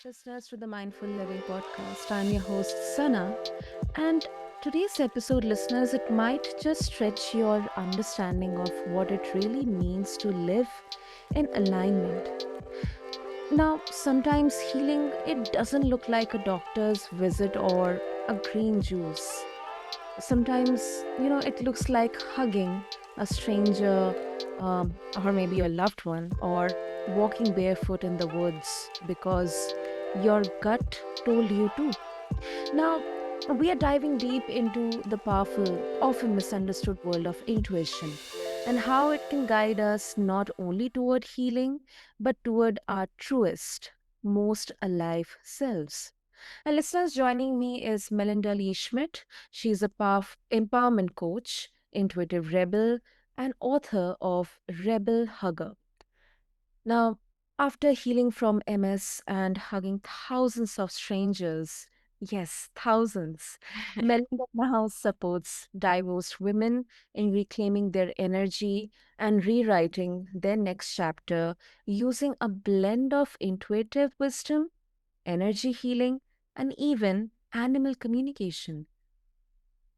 listeners to the Mindful Living podcast. I'm your host, Sana. And today's episode, listeners, it might just stretch your understanding of what it really means to live in alignment. Now, sometimes healing, it doesn't look like a doctor's visit or a green juice. Sometimes, it looks like hugging a stranger, or maybe your loved one, or walking barefoot in the woods because your gut told you to. Now, we are diving deep into the powerful, often misunderstood world of intuition and how it can guide us not only toward healing, but toward our truest, most alive selves. And listeners, joining me is Melinda Lee Schmitt. She's a empowerment coach, intuitive rebel, and author of Rebel Hugger. Now, after healing from MS and hugging thousands of strangers, yes, thousands, Melinda now supports divorced women in reclaiming their energy and rewriting their next chapter using a blend of intuitive wisdom, energy healing, and even animal communication.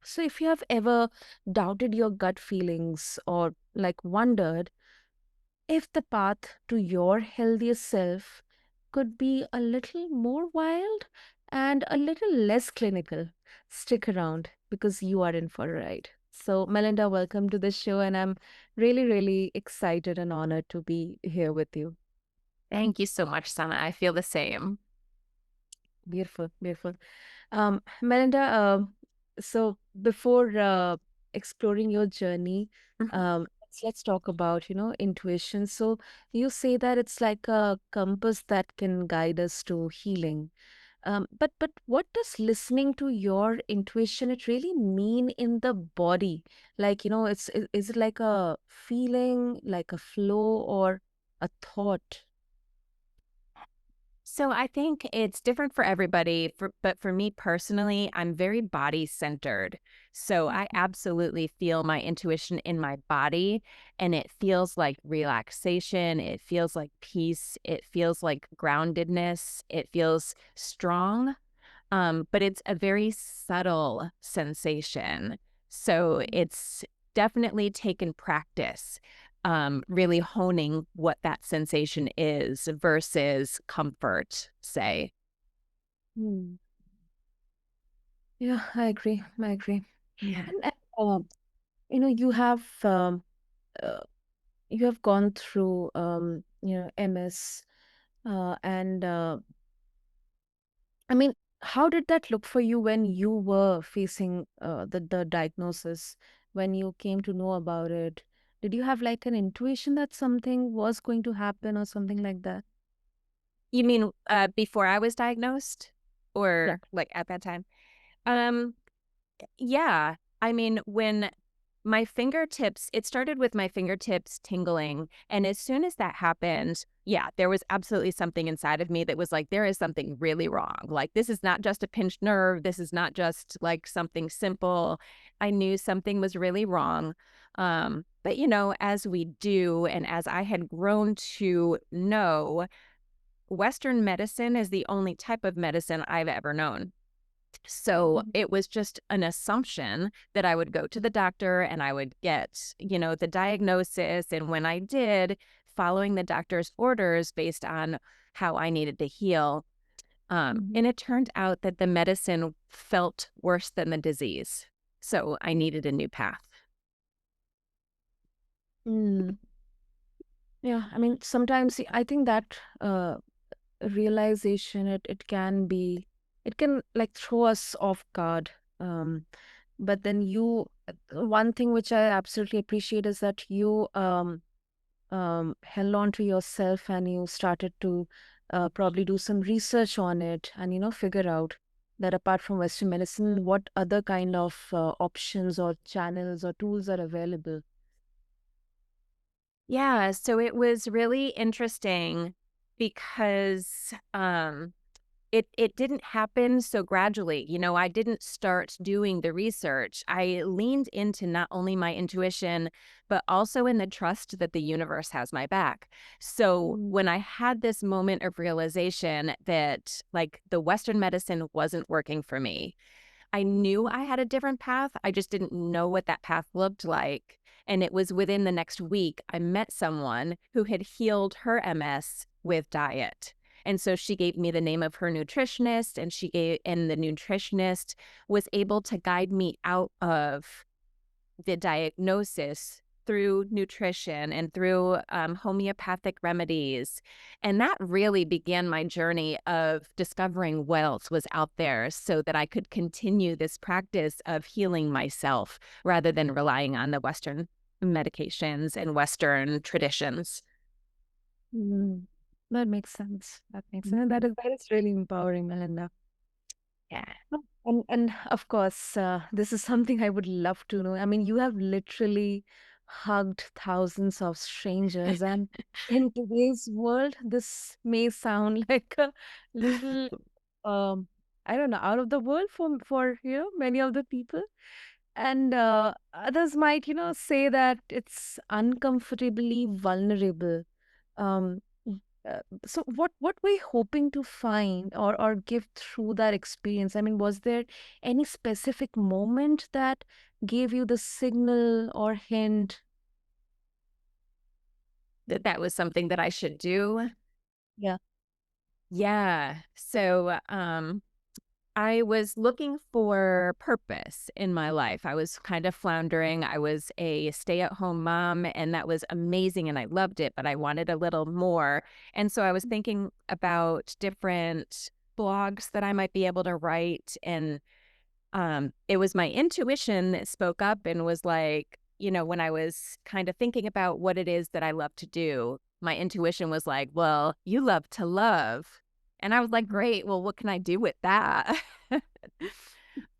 So, if you have ever doubted your gut feelings or like wondered if the path to your healthiest self could be a little more wild and a little less clinical, stick around because you are in for a ride. So, Melinda, welcome to the show, and I'm really, really excited and honored to be here with you. Thank you so much, Sana. I feel the same. Beautiful, beautiful. Melinda, so before exploring your journey, Mhm. let's talk about, intuition. So you say that it's like a compass that can guide us to healing. But what does listening to your intuition it really mean in the body? Like, is it like a feeling, like a flow, or a thought? So I think it's different for everybody, but for me personally, I'm very body centered. So I absolutely feel my intuition in my body, and it feels like relaxation. It feels like peace. It feels like groundedness. It feels strong. But it's a very subtle sensation. So it's definitely taken practice, really honing what that sensation is versus comfort, say. Hmm. Yeah, I agree. I agree. Yeah. And you know, uh, you have gone through MS, and I mean, how did that look for you when you were facing the diagnosis, when you came to know about it? Did you have like an intuition that something was going to happen or something like that? You mean before I was diagnosed or Correct. like at that time? Um, Yeah. I mean, when my fingertips, it started with my fingertips tingling. And as soon as that happened, yeah, there was absolutely something inside of me that was like, there is something really wrong. Like, this is not just a pinched nerve. This is not just like something simple. I knew something was really wrong. But, as we do, and as I had grown to know, Western medicine is the only type of medicine I've ever known. So Mhm. it was just an assumption that I would go to the doctor and I would get, the diagnosis. And when I did, following the doctor's orders based on how I needed to heal. Mhm. And it turned out that the medicine felt worse than the disease. So I needed a new path. Mm. Yeah, I mean, sometimes I think that realization it can like throw us off guard. But then one thing which I absolutely appreciate is that you held on to yourself and you started to probably do some research on it and figure out that apart from Western medicine, what other kind of options or channels or tools are available. Yeah. So it was really interesting because it didn't happen so gradually. You know, I didn't start doing the research. I leaned into not only my intuition, but also in the trust that the universe has my back. So Mm. when I had this moment of realization that like the Western medicine wasn't working for me, I knew I had a different path. I just didn't know what that path looked like. And it was within the next week, I met someone who had healed her MS with diet. And so she gave me the name of her nutritionist, and the nutritionist was able to guide me out of the diagnosis through nutrition and through homeopathic remedies. And that really began my journey of discovering what else was out there so that I could continue this practice of healing myself rather than relying on the Western medications and Western traditions. Mm. That makes sense. That makes sense. Mhm. That is really empowering, Melinda. Yeah. Oh, and of course, this is something I would love to know. I mean, you have literally hugged thousands of strangers, and in today's world, this may sound like a little, um, I don't know, out of the world for many of the people. And others might, say that it's uncomfortably vulnerable. Um, so what were you hoping to find or give through that experience? I mean, was there any specific moment that gave you the signal or hint? That was something that I should do. Yeah. Yeah. So, I was looking for purpose in my life. I was kind of floundering. I was a stay-at-home mom, and that was amazing, and I loved it, but I wanted a little more. And so I was thinking about different blogs that I might be able to write, and it was my intuition that spoke up and was like, when I was kind of thinking about what it is that I love to do, my intuition was like, well, you love to love. And I was like, great. Well, what can I do with that?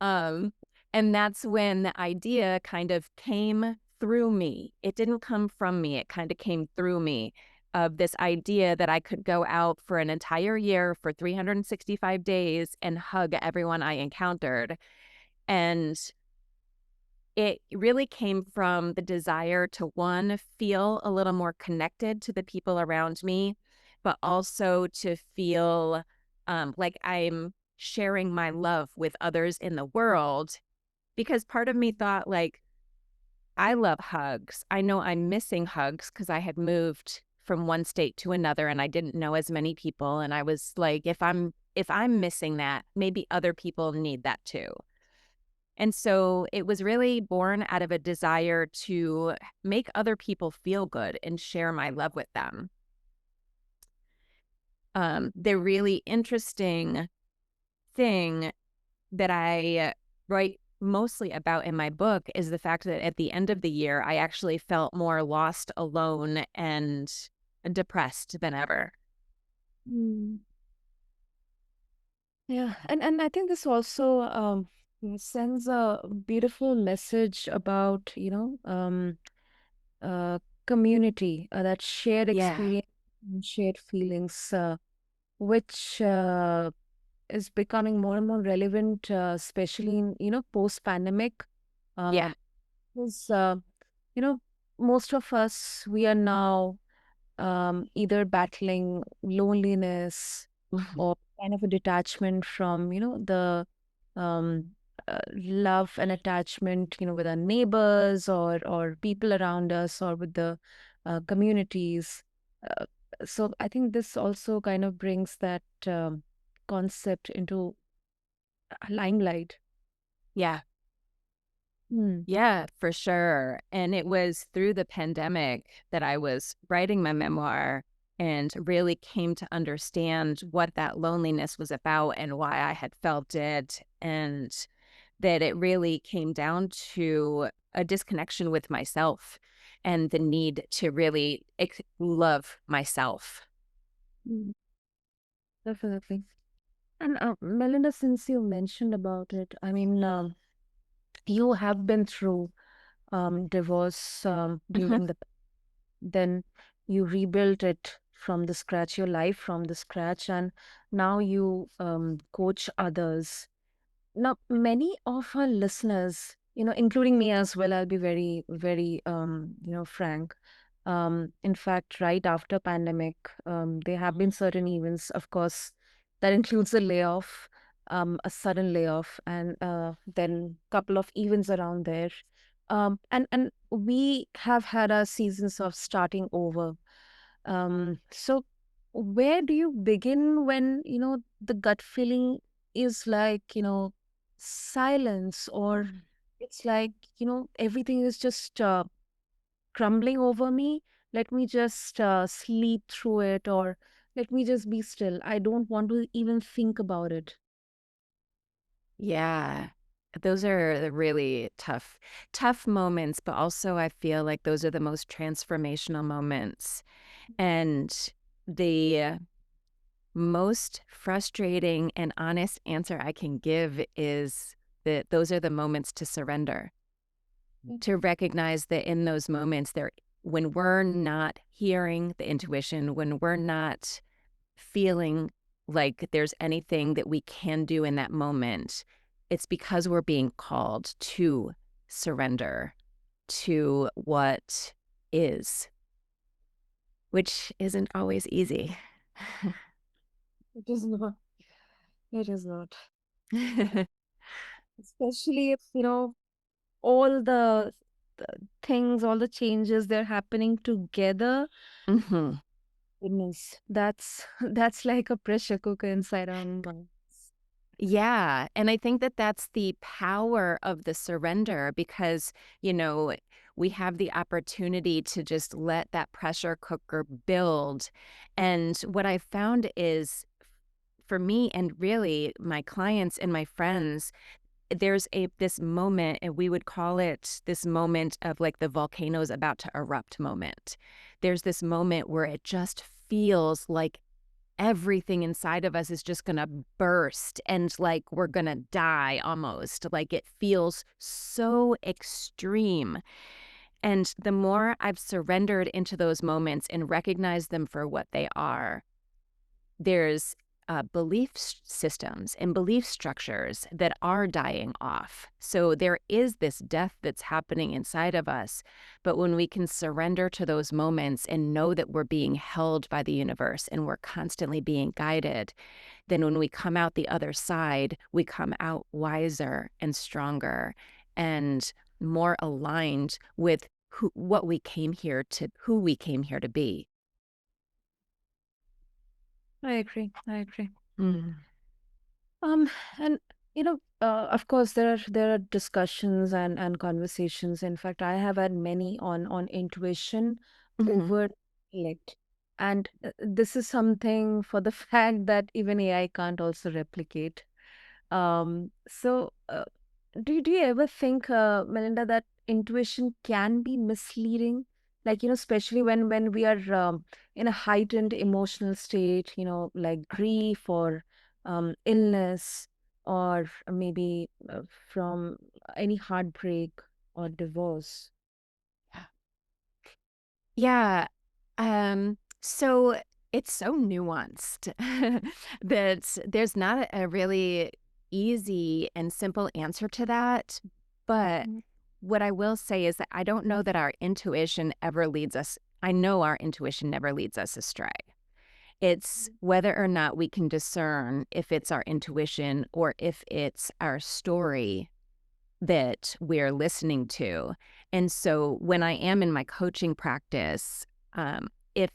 um, and that's when the idea kind of came through me. It didn't come from me. It kind of came through me of this idea that I could go out for an entire year for 365 days and hug everyone I encountered. And it really came from the desire to, one, feel a little more connected to the people around me, but also to feel like I'm sharing my love with others in the world. Because part of me thought, like, I love hugs. I know I'm missing hugs because I had moved from one state to another and I didn't know as many people. And I was like, if I'm missing that, maybe other people need that too. And so it was really born out of a desire to make other people feel good and share my love with them. The really interesting thing that I write mostly about in my book is the fact that at the end of the year, I actually felt more lost, alone, and depressed than ever. Mm. Yeah, and I think this also sends a beautiful message about, community, that shared Yeah. experience and shared feelings, which is becoming more and more relevant, especially in, post-pandemic. Yeah. Um, because, you know, most of us, we are now either battling loneliness or kind of a detachment from, the um, love and attachment, with our neighbors or people around us or with the communities. Uh, so I think this also kind of brings that concept into limelight. Yeah. Hmm. Yeah, for sure. And it was through the pandemic that I was writing my memoir and really came to understand what that loneliness was about and why I had felt it. And that it really came down to a disconnection with myself and the need to really love myself. Mm, definitely. And Melinda, since you mentioned about it, I mean, you have been through divorce Mhm. during the then you rebuilt it from the scratch, your life from the scratch, and now you coach others. Now, many of our listeners, including me as well, I'll be very, very, frank. In fact, right after pandemic, there have been certain events, of course, that includes a layoff, a sudden layoff, and then couple of events around there. And we have had our seasons of starting over. So where do you begin when, the gut feeling is like, silence, or it's like, everything is just crumbling over me. Let me just sleep through it, or let me just be still. I don't want to even think about it. Yeah. Those are the really tough moments, but also I feel like those are the most transformational moments. And the most frustrating and honest answer I can give is that those are the moments to surrender, to recognize that in those moments there, when we're not hearing the intuition, when we're not feeling like there's anything that we can do in that moment, it's because we're being called to surrender to what is, which isn't always easy. It is not. It is not. Especially if, all the things, all the changes, they're happening together. hmm Goodness, that's that's like a pressure cooker inside our minds. Yeah. And I think that that's the power of the surrender because, we have the opportunity to just let that pressure cooker build. And what I found is for me and really my clients and my friends, there's this moment, and we would call it this moment of like the volcano's about to erupt moment. There's this moment where it just feels like everything inside of us is just going to burst and like we're going to die almost. Like it feels so extreme. And the more I've surrendered into those moments and recognized them for what they are, there's belief systems and belief structures that are dying off. So there is this death that's happening inside of us. But when we can surrender to those moments and know that we're being held by the universe and we're constantly being guided, then when we come out the other side, we come out wiser and stronger and more aligned with who we came here to be. I agree. I agree. Mm. Um, and of course, there are discussions and conversations. In fact, I have had many on intuition Mhm. over intellect, and this is something for the fact that even AI can't also replicate. So, do you ever think, Melinda, that intuition can be misleading? Like, especially when we are in a heightened emotional state, like grief or illness, or maybe from any heartbreak or divorce. Yeah. So it's so nuanced that there's not a really easy and simple answer to that. But Mhm. what I will say is that I don't know that our intuition ever leads us. I know our intuition never leads us astray. It's whether or not we can discern if it's our intuition or if it's our story that we're listening to. And so when I am in my coaching practice, if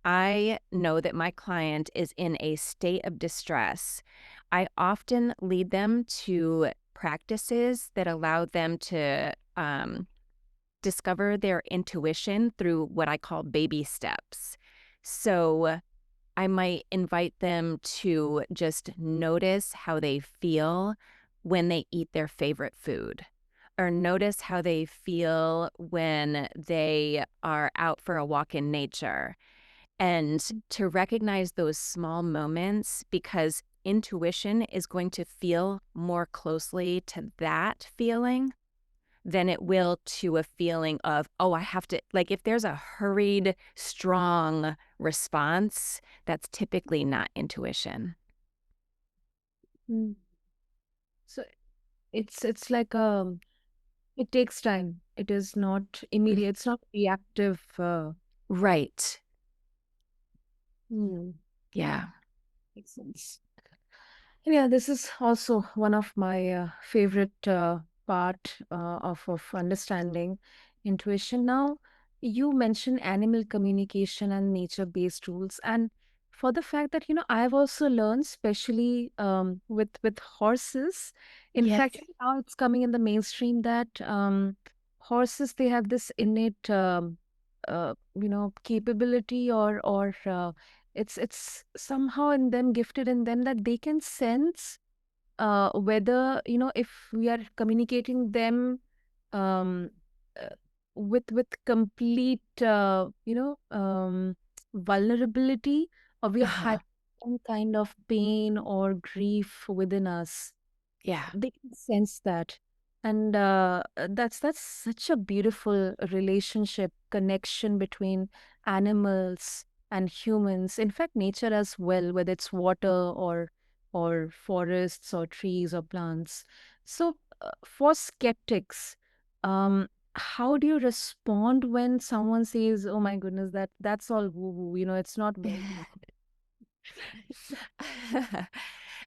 I know that my client is in a state of distress, I often lead them to practices that allow them to discover their intuition through what I call baby steps. So I might invite them to just notice how they feel when they eat their favorite food, or notice how they feel when they are out for a walk in nature, and to recognize those small moments because intuition is going to feel more closely to that feeling than it will to a feeling of, oh, I have to, like if there's a hurried, strong response, that's typically not intuition. Mm. So it's like it takes time. It is not immediate. It's not reactive. Right. Hmm. Yeah. Makes sense. Yeah, this is also one of my favorite part of understanding intuition. Now, you mentioned animal communication and nature-based rules, and for the fact that I've also learned, especially with horses. In Yeah. fact, now it's coming in the mainstream that horses, they have this innate capability, or it's somehow in them, gifted in them, that they can sense whether if we are communicating them um uh, with complete vulnerability, or we are Uh-huh. hiding some kind of pain or grief within us. Yeah. They can sense that. And that's such a beautiful relationship connection between animals and humans, in fact nature as well, whether it's water or forests or trees or plants. So for skeptics, how do you respond when someone says, oh my goodness, that's all woo woo, it's not very.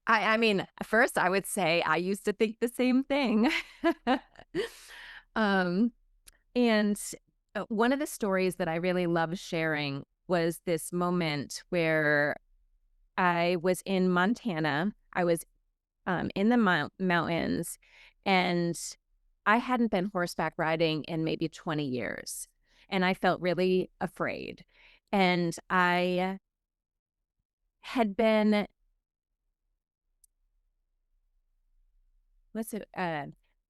I mean, first I would say I used to think the same thing. um, and one of the stories that I really love sharing was this moment where I was in Montana. I was in the mountains, and I hadn't been horseback riding in maybe 20 years. And I felt really afraid. And I had been Listen,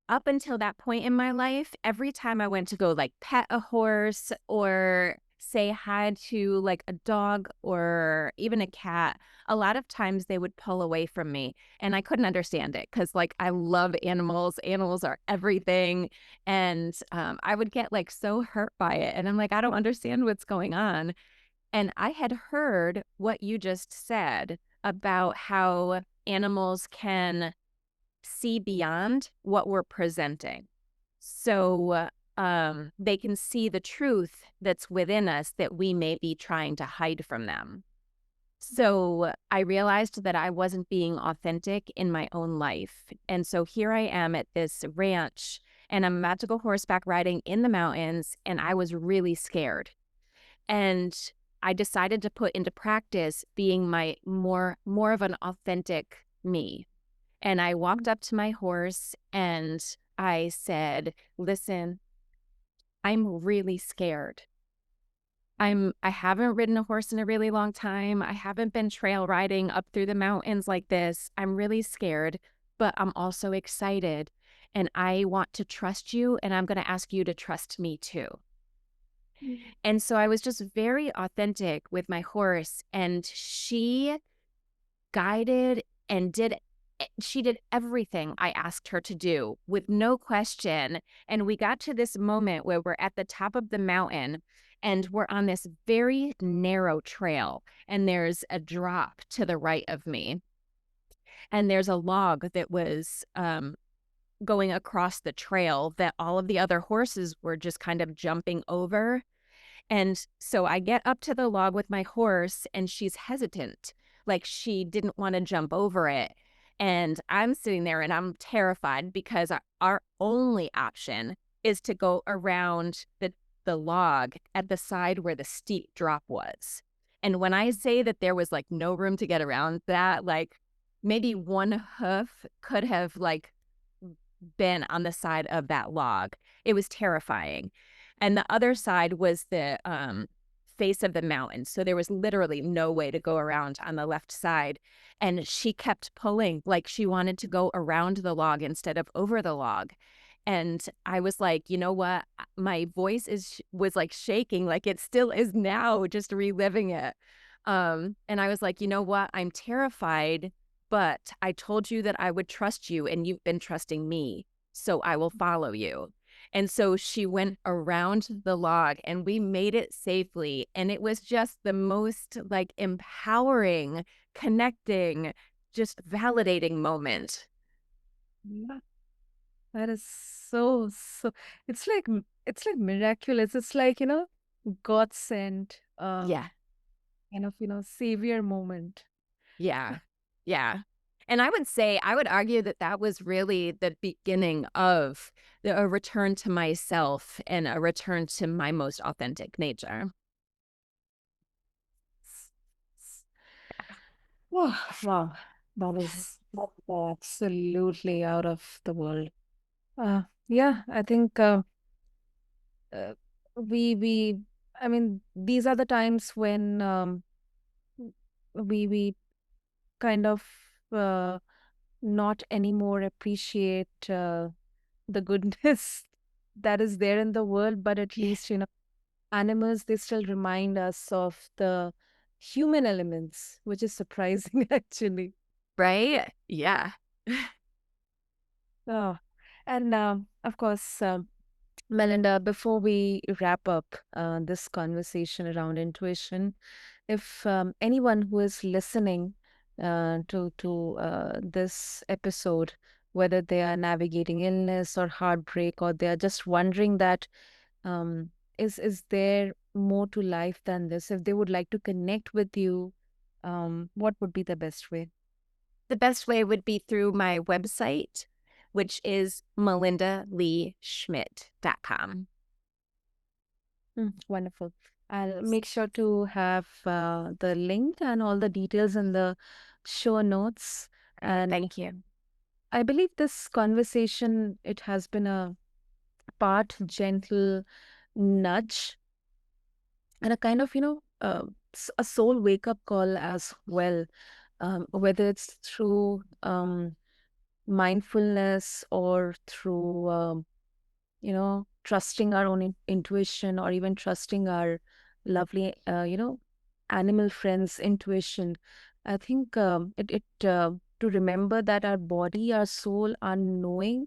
up until that point in my life, every time I went to go like pet a horse or say hi to like a dog or even a cat, a lot of times they would pull away from me and I couldn't understand it because like I love animals. Animals are everything. And I would get like so hurt by it. And I'm like, I don't understand what's going on. And I had heard what you just said about how animals can see beyond what we're presenting. So they can see the truth that's within us that we may be trying to hide from them. So I realized that I wasn't being authentic in my own life. And so here I am at this ranch and I'm about to go horseback riding in the mountains and I was really scared. And I decided to put into practice being my more of an authentic me. And I walked up to my horse and I said, listen, I'm really scared. I haven't ridden a horse in a really long time. I haven't been trail riding up through the mountains like this. I'm really scared, but I'm also excited. And I want to trust you, and I'm going to ask you to trust me too. And so I was just very authentic with my horse, and she guided and she did everything I asked her to do with no question. And we got to this moment where we're at the top of the mountain and we're on this very narrow trail and there's a drop to the right of me. And there's a log that was going across the trail that all of the other horses were just kind of jumping over. And so I get up to the log with my horse and she's hesitant, like she didn't want to jump over it. And I'm sitting there and I'm terrified because our only option is to go around the log at the side where the steep drop was. And when I say that there was like no room to get around that, like maybe one hoof could have like been on the side of that log. It was terrifying. And the other side was the face of the mountain. So there was literally no way to go around on the left side. And she kept pulling like she wanted to go around the log instead of over the log. And I was like, you know what? My voice was like shaking, like it still is now, just reliving it. And I was like, you know what? I'm terrified, but I told you that I would trust you and you've been trusting me. So I will follow you. And so she went around the log and we made it safely. And it was just the most like empowering, connecting, just validating moment. Yeah, that is so it's like miraculous. It's like, God sent Yeah. kind of, savior moment. Yeah. Yeah. And I would argue that that was really the beginning of a return to myself and a return to my most authentic nature. Wow, wow. That's absolutely out of the world. Yeah, I think uh, we I mean, these are the times when we kind of uh, not anymore appreciate the goodness that is there in the world, but at Yeah. least, animals, they still remind us of the human elements, which is surprising actually. Right? Yeah. Oh, and of course, Melinda, before we wrap up this conversation around intuition, if anyone who is listening to this episode, whether they are navigating illness or heartbreak, or they are just wondering that um, is there more to life than this? If they would like to connect with you, what would be the best way? The best way would be through my website, which is melindaleeschmidt.com. Wonderful. I'll make sure to have the link and all the details in the show notes. And Thank you. I believe this conversation, it has been a part gentle nudge and a kind of, a soul wake up call as well. Whether it's through mindfulness or through trusting our own intuition, or even trusting our lovely animal friends intuition. I think it to remember that our body, our soul are knowing.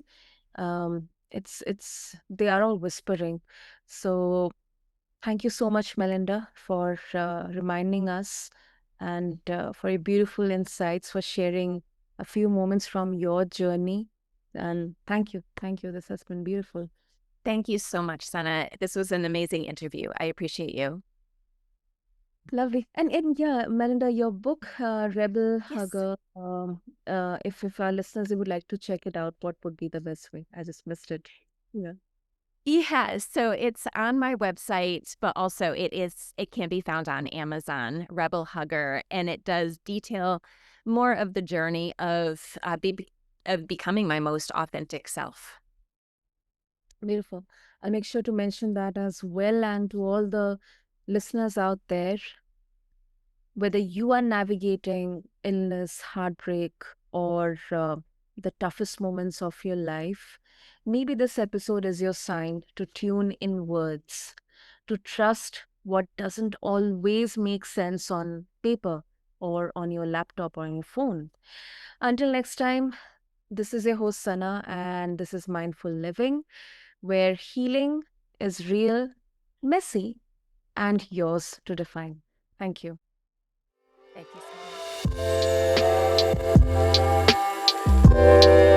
It's they are all whispering. So thank you so much, Melinda, for reminding us, and for your beautiful insights, for sharing a few moments from your journey. And thank you, this has been beautiful. Thank you so much, Sana. This was an amazing interview. I appreciate you. Lovely. And yeah, Melinda, your book, Rebel Yes. Hugger, if our listeners, they would like to check it out, what would be the best way? I just missed it. Yeah. Yeah, so it's on my website, but also it can be found on Amazon, Rebel Hugger, and it does detail more of the journey of becoming my most authentic self. Beautiful. I'll make sure to mention that as well. And to all the listeners out there, whether you are navigating illness, heartbreak, or the toughest moments of your life, maybe this episode is your sign to tune inwards, to trust what doesn't always make sense on paper or on your laptop or on your phone. Until next time, this is your host Sana, and this is Mindful Living, where healing is real, messy, and yours to define. Thank you. Thank you so much.